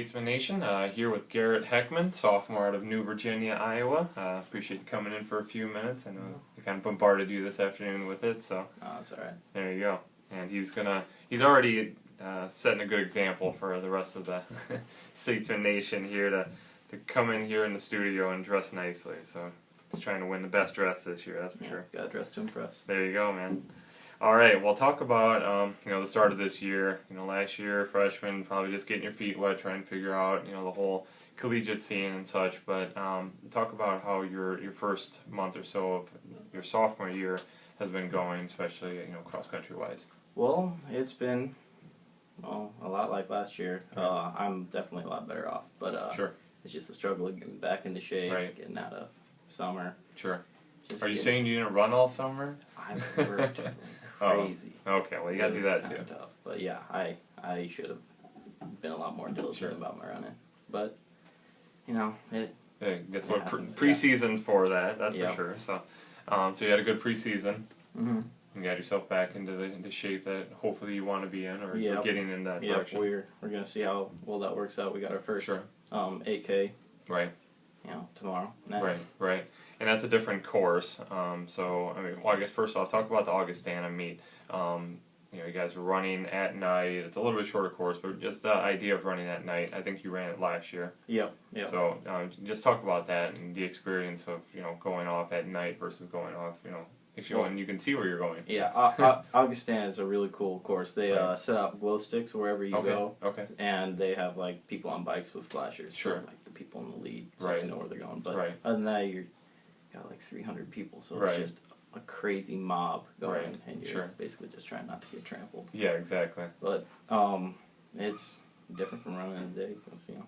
Statesman Nation, here with Garrett Heckman, sophomore out of New Virginia, Iowa. Appreciate you coming in for a few minutes. I know we kind of bombarded you this afternoon with it, so. Oh, that's all right. There you go. And he's already setting a good example for the rest of the Statesman Nation here to come in here in the studio and dress nicely. So he's trying to win the best dress this year, that's for sure. Got to dress to impress. There you go, man. All right, well, talk about the start of this year. Last year, freshman, probably just getting your feet wet, trying to figure out the whole collegiate scene and such. But talk about how your first month or so of your sophomore year has been going, especially cross country wise. Well, it's been a lot like last year. I'm definitely a lot better off, but sure. It's just a struggle of getting back into shape, right. Getting out of summer. Sure. Are you saying you didn't run all summer? I've worked crazy. Oh, okay, well, you got to do that too. Tough. But yeah, I should have been a lot more diligent about my running. But, it... Yeah, guess what preseason's for that's for sure. So so you had a good preseason. Mm-hmm. You got yourself back into the shape that hopefully you want to be in, or you're getting in that direction. We're going to see how well that works out. We got our first 8K. Right. Tomorrow. Right. And that's a different course. So, I guess first off, talk about the Augustana meet. You guys were running at night. It's a little bit shorter course, but just the idea of running at night. I think you ran it last year. Yep. So, just talk about that and the experience of, going off at night versus going off, and you can see where you're going. Yeah, Augustana is a really cool course. They set up glow sticks wherever you go. Okay. And they have people on bikes with flashers. Sure. For, the people in the lead, so they know where they're going. But other than that, you got 300 people, so it's just a crazy mob going, and you're basically just trying not to get trampled. Yeah, exactly. But it's different from running in the day because you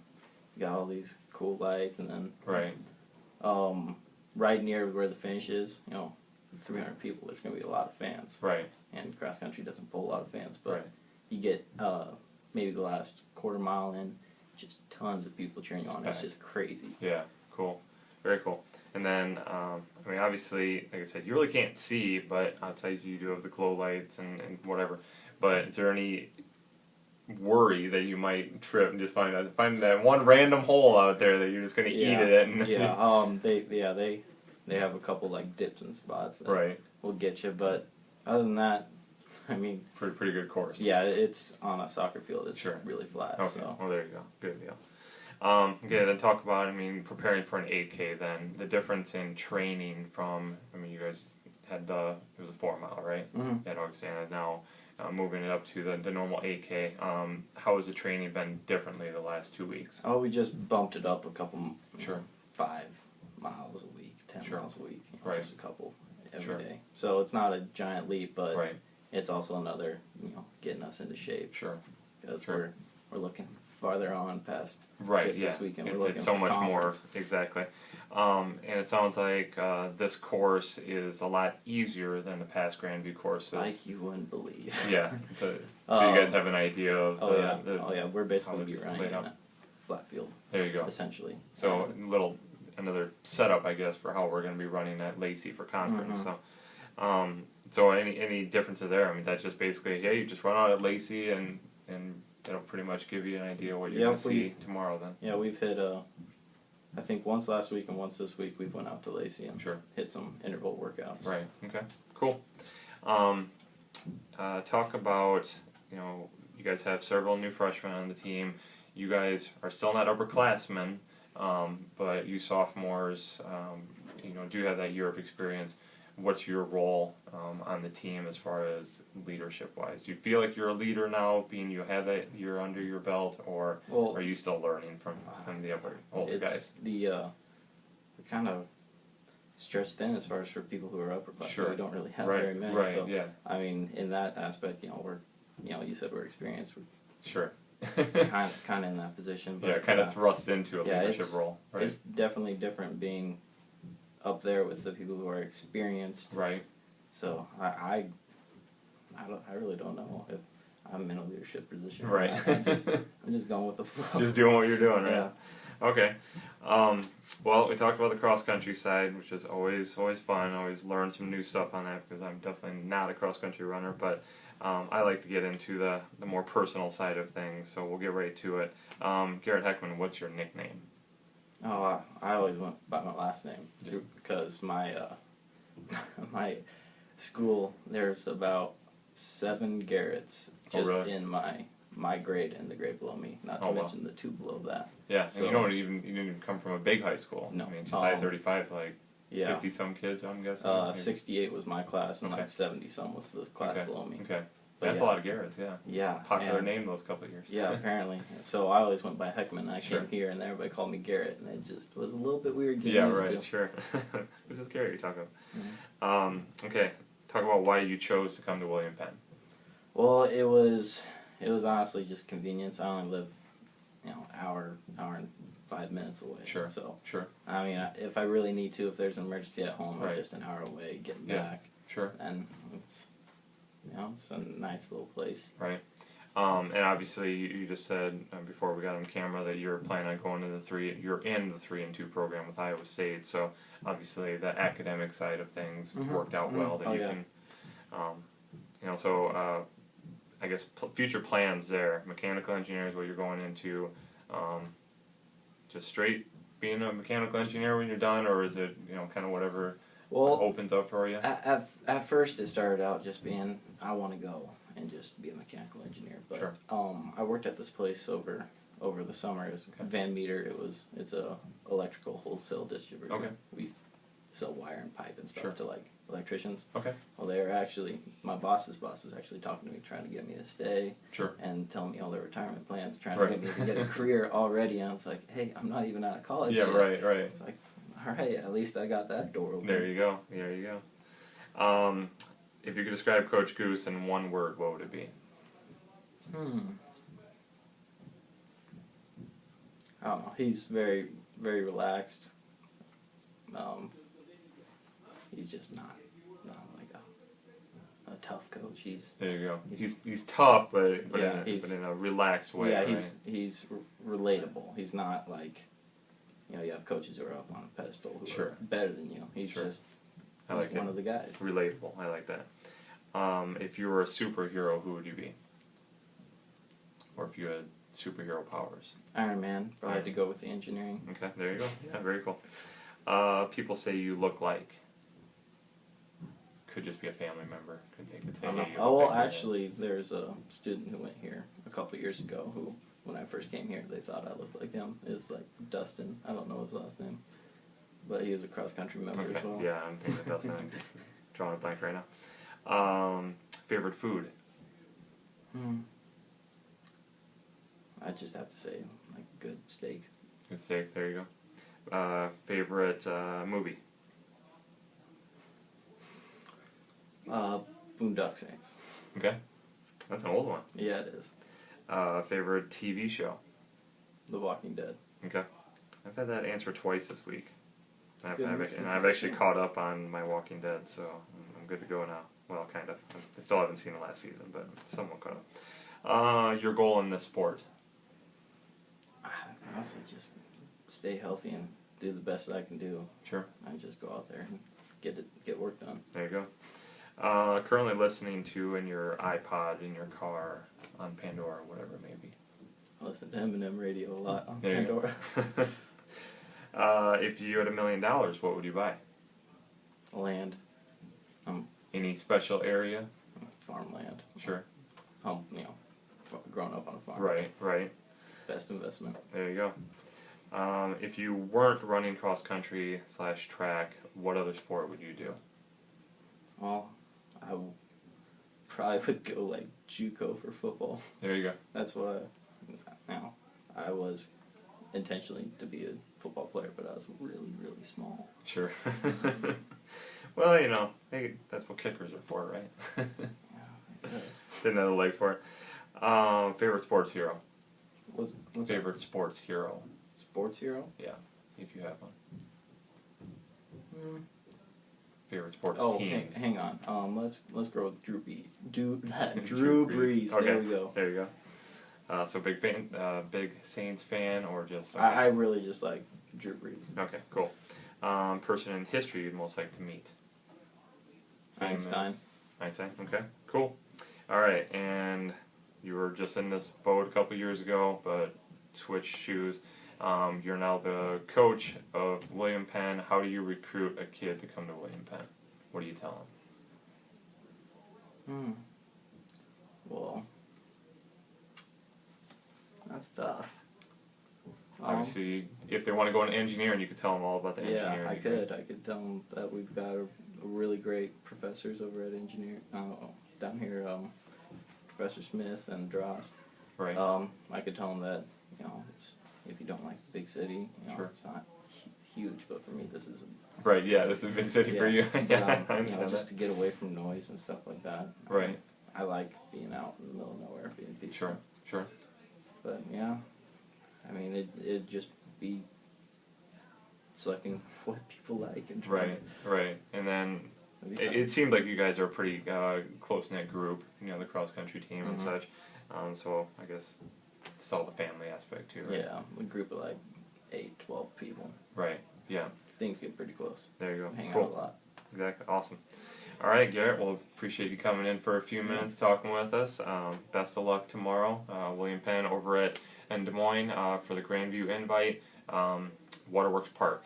got all these cool lights, and then right near where the finish is, 300 people, there's going to be a lot of fans. Right. And cross country doesn't pull a lot of fans, but you get maybe the last quarter mile in, just tons of people cheering you on. It's just crazy. Yeah, cool. Very cool. And then, obviously, like I said, you really can't see, but outside you do have the glow lights and whatever. But is there any worry that you might trip and just find that one random hole out there that you're just going to eat it? And they have a couple dips and spots that right. will get you, but other than that, pretty good course. Yeah, it's on a soccer field. It's really flat. Okay. So. Well, there you go. Good deal. Okay, then talk about, preparing for an 8K then. The difference in training from, you guys had it was a 4 mile, right? Mm-hmm. At Augustana. Now, moving it up to the normal 8K. How has the training been differently the last 2 weeks? Oh, we just bumped it up a couple, 5 miles a week, 10 miles a week. Just a couple every day. So it's not a giant leap, but it's also another, getting us into shape. Sure. Because we're looking farther on past this weekend. It's so much more, exactly. And it sounds like this course is a lot easier than the past Grandview courses. Like you wouldn't believe. Yeah. So you guys have an idea of we're basically going to be running in a flat field. There you go. Essentially. So another setup, I guess, for how we're going to be running at Lacey for conference. Mm-hmm. So any differences there? That's just basically, you just run out at Lacey and that'll pretty much give you an idea what you're going to see tomorrow then. Yeah, we've hit, I think once last week and once this week we went out to Lacey and hit some interval workouts. Right, okay, cool. Talk about, you guys have several new freshmen on the team. You guys are still not upperclassmen, but you sophomores, do have that year of experience. What's your role on the team as far as leadership-wise? Do you feel like you're a leader now, being you have that year under your belt, or are you still learning from the older guys? We're kind of stretched thin as far as for people who are upperclassmen. Sure. We don't really have very many. Right. So, yeah. In that aspect, we're, you said we're experienced. Sure. kind of in that position. But, kind of thrust into a leadership role. Right. It's definitely different being up there with the people who are experienced. Right. So I really don't know if I'm in a leadership position. Right. I'm just going with the flow. Just doing what you're doing, right? Yeah. Okay. Well, we talked about the cross country side, which is always fun. Always learn some new stuff on that because I'm definitely not a cross country runner, but I like to get into the more personal side of things. So we'll get right to it. Garrett Heckman, what's your nickname? Oh, I always went by my last name because my my school, there's about 7 Garretts just in my grade and the grade below me. Not to mention the 2 below that. Yeah, so, and you didn't even come from a big high school. No, I mean, just I-35 is like 50 some kids, I'm guessing. 68 was my class, and like 70 some was the class below me. Okay. That's a lot of Garretts, yeah. Yeah. Popular name those couple of years. Yeah, apparently. So I always went by Heckman. I came here, and everybody called me Garrett, and it just was a little bit weird getting used to. Sure. Who's this Garrett you're talking about? Okay, talk about why you chose to come to William Penn. Well, it was honestly just convenience. I only live, hour and 5 minutes away. Sure. So, sure. I mean, if I really need to, if there's an emergency at home, I'm just an hour away getting back. Sure. And it's a nice little place. Right. And obviously, you just said before we got on camera that you're planning on going to you're in the 3-2 program with Iowa State. So obviously, the academic side of things worked out well. That can, So I guess future plans there. Mechanical engineer is what you're going into. Just straight being a mechanical engineer when you're done, or is it kind of whatever opens up for you? At first, it started out just being I want to go and just be a mechanical engineer. But I worked at this place over the summer. It was Van Meter. It's a electrical wholesale distributor. Okay. We sell wire and pipe and stuff to like electricians. Okay. Well, they're actually my boss's boss is actually talking to me, trying to get me to stay. Sure. And telling me all their retirement plans, trying to get me to get a career already. And I was like, hey, I'm not even out of college. Yeah. Yet. Right. It's like, all right, at least I got that door open. There you go. If you could describe Coach Goose in one word, what would it be? I don't know. He's very, very relaxed. He's just not like a tough coach. There you go. He's tough, but in a relaxed way. Yeah, he's relatable. He's not like you have coaches who are up on a pedestal who are better than you. He's just one of the guys. Relatable. I like that. If you were a superhero, who would you be? Or if you had superhero powers? Iron Man. Probably had to go with the engineering. Okay, there you go. Yeah, very cool. People say you look like. Could just be a family member. They could say, hey, actually, there's a student who went here a couple years ago who, when I first came here, they thought I looked like him. It was like Dustin. I don't know his last name. But he was a cross-country member as well. Yeah, I'm thinking of Dustin. I'm just drawing a blank right now. Favorite food? I'd just have to say, like, good steak. Good steak, there you go. Favorite movie? Boondock Saints. Okay. That's an old one. Yeah, it is. Favorite TV show? The Walking Dead. Okay. I've had that answer twice this week. And I've actually caught up on my Walking Dead, so I'm good to go now. Well, kind of. I still haven't seen the last season, but somewhat caught up. Your goal in this sport? Honestly, just stay healthy and do the best I can do. Sure. And just go out there and get work done. There you go. Currently listening to in your iPod, in your car, on Pandora, whatever it may be. I listen to Eminem radio a lot on there Pandora. If you had $1 million, what would you buy? Land. Any special area? Farmland. Sure. Growing up on a farm. Right. Best investment. There you go. If you weren't running cross country / track, what other sport would you do? Well, I probably would go like JUCO for football. There you go. That's what I was intentionally to be a football player, but I was really, really small. Sure. Well, that's what kickers are for, right? Yeah, it is. Didn't have a leg for it. Favorite sports hero? What's favorite sports hero? Sports hero? Yeah, if you have one. Favorite sports teams? Hang on. Let's go with Drew Brees. Drew Brees. Okay. There we go. There you go. So big Saints fan, or just? Okay. I really just like Drew Brees. Okay, cool. Person in history you'd most like to meet? Einstein. Okay, cool. All right, and you were just in this boat a couple years ago, but switch shoes. You're now the coach of William Penn. How do you recruit a kid to come to William Penn? What do you tell them? Well, that's tough. Obviously, if they want to go into engineering, you could tell them all about the engineering. Yeah, I could tell them that we've got a really great professors over at down here, Professor Smith and Drost. Right. I could tell them that, it's, if you don't like the big city, sure. It's not huge, but for me this is right. Yeah, this is a big city for you. Yeah, just to get away from noise and stuff like that. Right. I like being out in the middle of nowhere, being peaceful. Sure. But yeah, I mean, it'd just be selecting what people like and trying. Right. And then it seemed like you guys are a pretty close-knit group, the cross-country team and such. So I guess still the family aspect too, right? Yeah, a group of like 8, 12 people. Right, yeah. Things get pretty close. There you go. Hang cool. out a lot. Exactly, awesome. All right, Garrett, well, appreciate you coming in for a few minutes talking with us. Best of luck tomorrow. William Penn over in Des Moines for the Grandview Invite. Waterworks Park,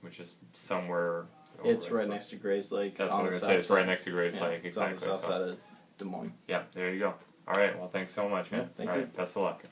which is somewhere... It's right next to Grace Lake. That's what I was going to say. It's right next to Grace Lake, it's exactly. on the south side of Des Moines. Yeah, there you go. All right, well, thanks so much, man. Thank All you. right, best of luck.